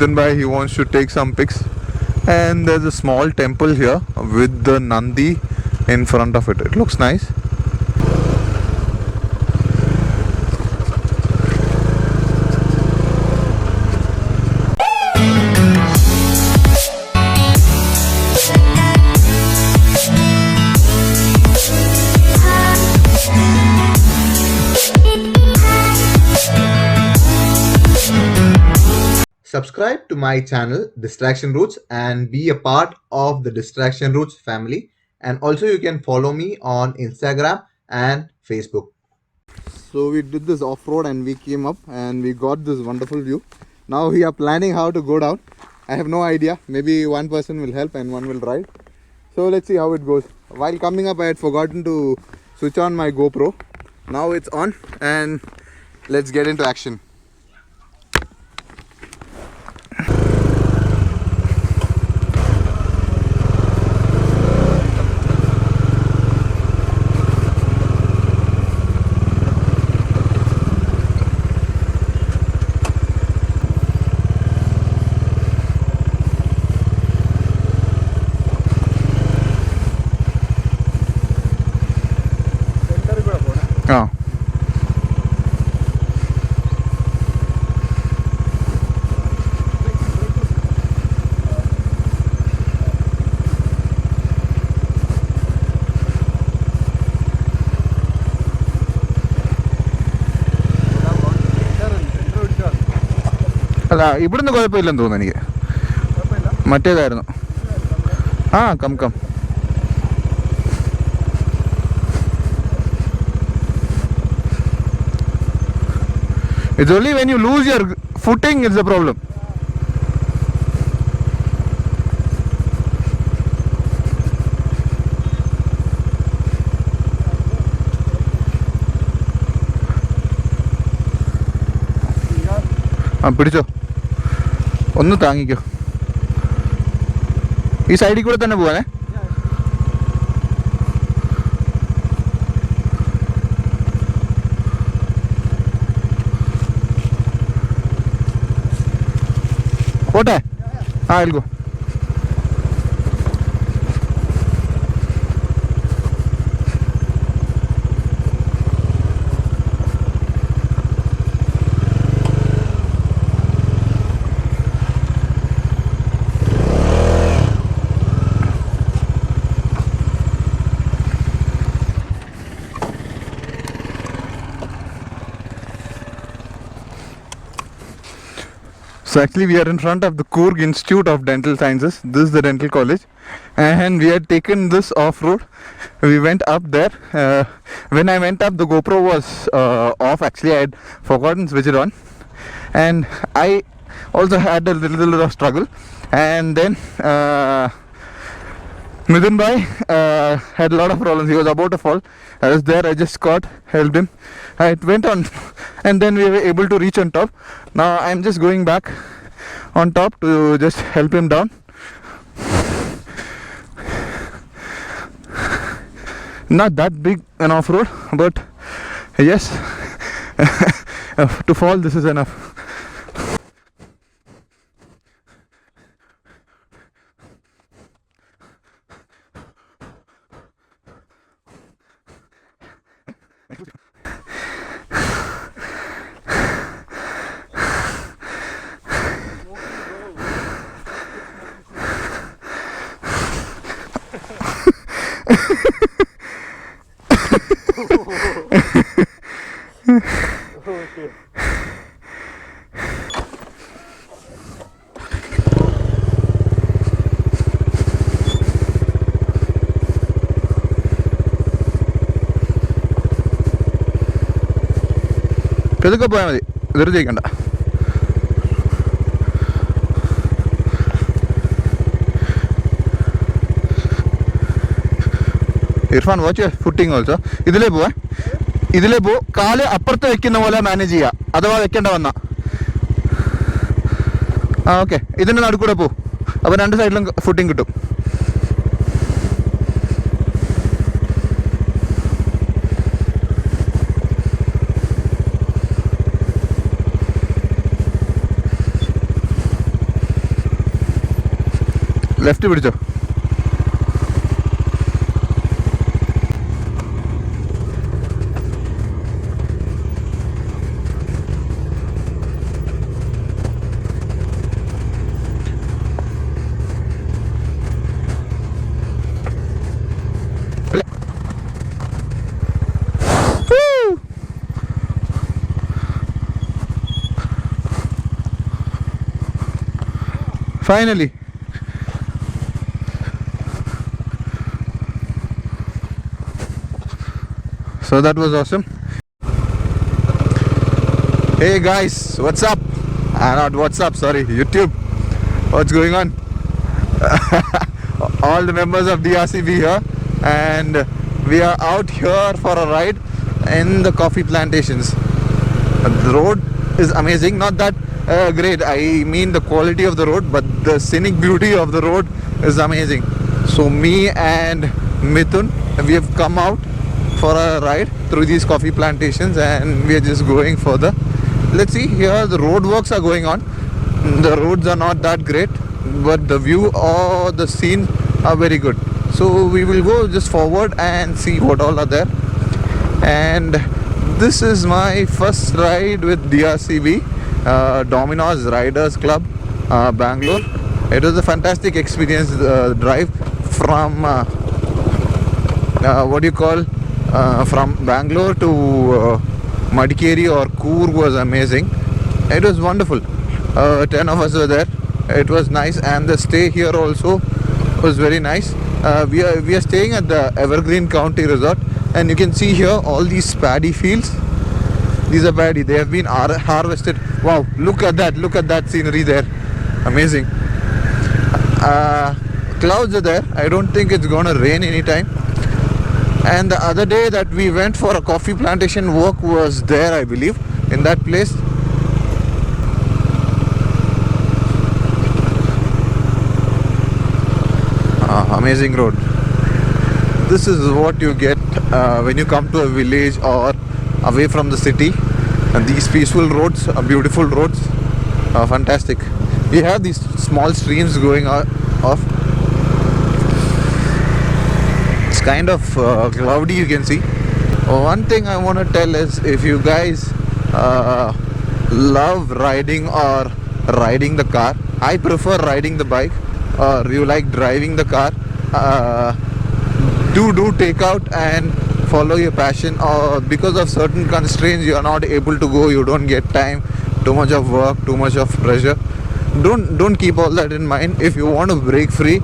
Mithun bhai, he wants to take some pics. And there's a small temple here with the Nandi in front of it. It looks nice. Subscribe to my channel Distraction Roots and be a part of the Distraction Roots family. And also you can follow me on Instagram and Facebook. So we did this off-road and we came up and we got this wonderful view. Now we are planning how to go down. I have no idea. Maybe one person will help and one will ride. So let's see how it goes. While coming up I had forgotten to switch on my GoPro. Now it's on and let's get into action. Oh. അല്ല ഇവിടുന്ന് കുഴപ്പമില്ലെന്ന് തോന്നുന്നു എനിക്ക്. മറ്റേതായിരുന്നു. ആ come come. It's only when you lose your footing is the problem. ആ പിടിച്ചോ, ഒന്ന് താങ്ങിക്കോ. ഈ സൈഡിൽ കൂടെ തന്നെ പോവാനേ. പോട്ടെ. ആ I'll go. So actually we are in front of the Coorg Institute of Dental Sciences. This is the dental college and we had taken this off-road. We went up there. When I went up the GoPro was off. Actually I had forgotten to switch it on and I also had a little bit of struggle, and then Mithun bhai had a lot of problems. He was about to fall. I was there, I just helped him. It went on and then we were able to reach on top. Now I'm just going back on top to just help him down. Not that big an off-road, but yes, to fall this is enough. Okay. ഇതൊക്കെ പോയാൽ മതി, വെറുതെ ഇരിക്കണ്ട. Irfan watch footing also. ഇതിലേ പോവാ, ഇതിലേ പോ. കാല് അപ്പുറത്ത് വെക്കുന്ന പോലെ മാനേജ് ചെയ്യുക, അഥവാ വെക്കേണ്ട വന്ന. ആ ഓക്കെ, ഇതിൻ്റെ നടുക്കൂടെ പോ, അപ്പോൾ രണ്ട് സൈഡിലും ഫുട്ടിങ് കിട്ടും. ലെഫ്റ്റ് പിടിച്ചോ. Finally. So that was awesome. Hey guys, what's up? Not what's up, sorry, YouTube. What's going on? All the members of DRCB here, and we are out here for a ride in the coffee plantations. The road is amazing, not that great, I mean the quality of the road, but the scenic beauty of the road is amazing. So me and Mithun, we have come out for a ride through these coffee plantations, and we are just going further. Let's see, here the road works are going on. The roads are not that great, but the view or the scene are very good. So we will go just forward and see what all are there. And this is my first ride with DRCB, Domino's Riders Club, Bangalore. It was a fantastic experience. Drive from what do you call, from Bangalore to Madikeri or Coorg was amazing. It was wonderful. 10 of us were there. It was nice, and the stay here also was very nice. We are staying at the Evergreen County Resort, and you can see here all these paddy fields. These are paddy, they have been harvested. Wow, look at that scenery there. Amazing. Clouds are there. I don't think it's gonna rain anytime. And the other day that we went for a coffee plantation walk was there, I believe, in that place. Amazing road. This is what you get when you come to a village or away from the city. And these peaceful roads are beautiful roads. Fantastic. We have these small streams going off. It's kind of cloudy, you can see. One thing I want to tell is, if you guys love riding or riding the car, I prefer riding the bike, or you like driving the car, do take out and follow your passion. Or because of certain constraints you are not able to go, you don't get time, too much of work, too much of pressure, don't keep all that in mind. If you want to break free,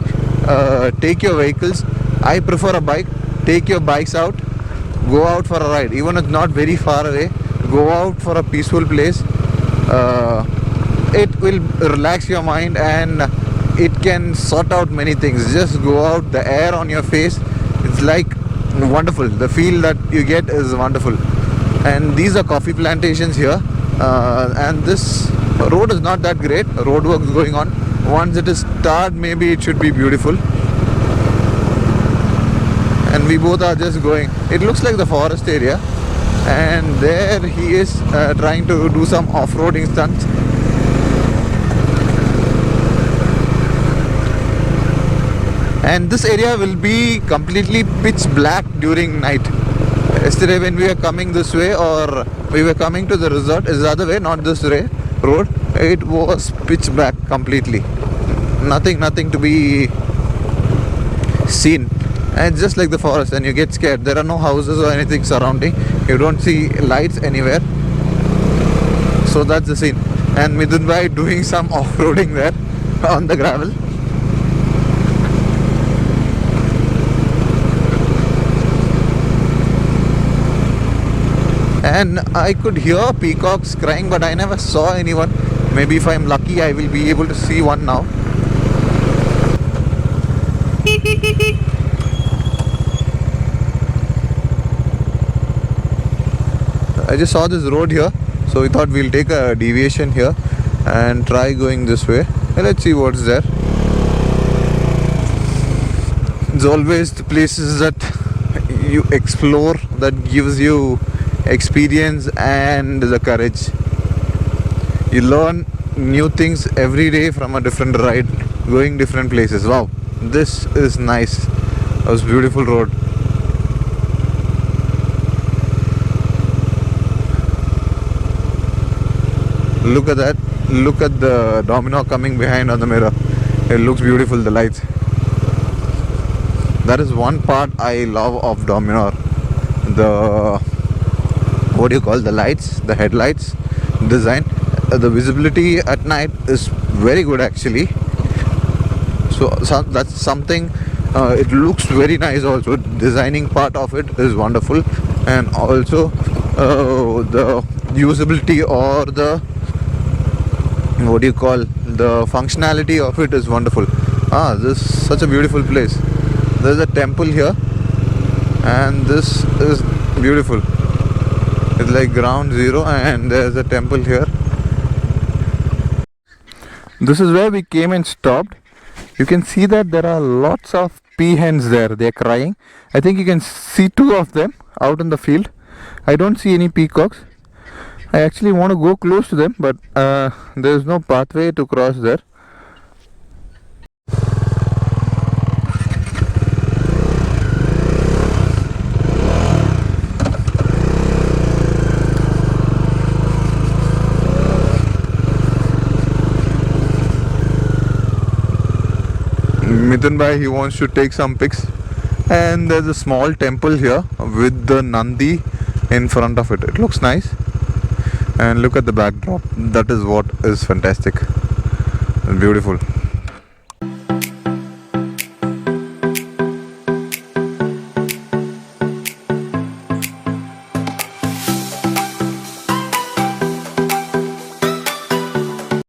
take your vehicles. I prefer a bike. Take your bikes out, go out for a ride, even if it's not very far away. Go out for a peaceful place. It will relax your mind, and it can sort out many things. Just go out, the air on your face, it's like wonderful. The feel that you get is wonderful. And these are coffee plantations here, and this road is not that great. Road work is going on. Once it is started, maybe it should be beautiful. And we both are just going. It looks like the forest area, and there he is trying to do some off-roading stunts. And this area will be completely pitch black during night. Yesterday when we were coming this way, or we were coming to the resort, is the other way, not this way road, it was pitch black completely. Nothing to be seen. And it's just like the forest, and you get scared. There are no houses or anything surrounding. You don't see lights anywhere. So that's the scene. And Midun bhai doing some off-roading there on the gravel. And I could hear peacocks crying, but I never saw anyone. Maybe if I'm lucky, I will be able to see one now. I just saw this road here, so we thought we'll take a deviation here and try going this way. Let's see what's there. It's always the places that you explore that gives you experience and the courage. You learn new things every day from a different ride. going different places. Wow, this is nice. That was beautiful road. Look at that. Look at the domino coming behind on the mirror. It looks beautiful, the lights. That is one part I love of Dominar. The, what do you call, the lights, the headlights design. The visibility at night is very good actually. So that's something. It looks very nice also. Designing part of it is wonderful, and also the usability, or the, what do you call, the functionality of it is wonderful. This is such a beautiful place. There's a temple here, and this is beautiful. It's like ground zero, and there's a temple here. This is where we came and stopped. You can see that there are lots of peahens there. They're crying. I think you can see 2 of them out in the field. I don't see any peacocks. I actually want to go close to them, but there's no pathway to cross there. Mithun bhai, he wants to take some pics, and there's a small temple here with the Nandi in front of it. It looks nice, and look at the backdrop. That is what is fantastic and beautiful.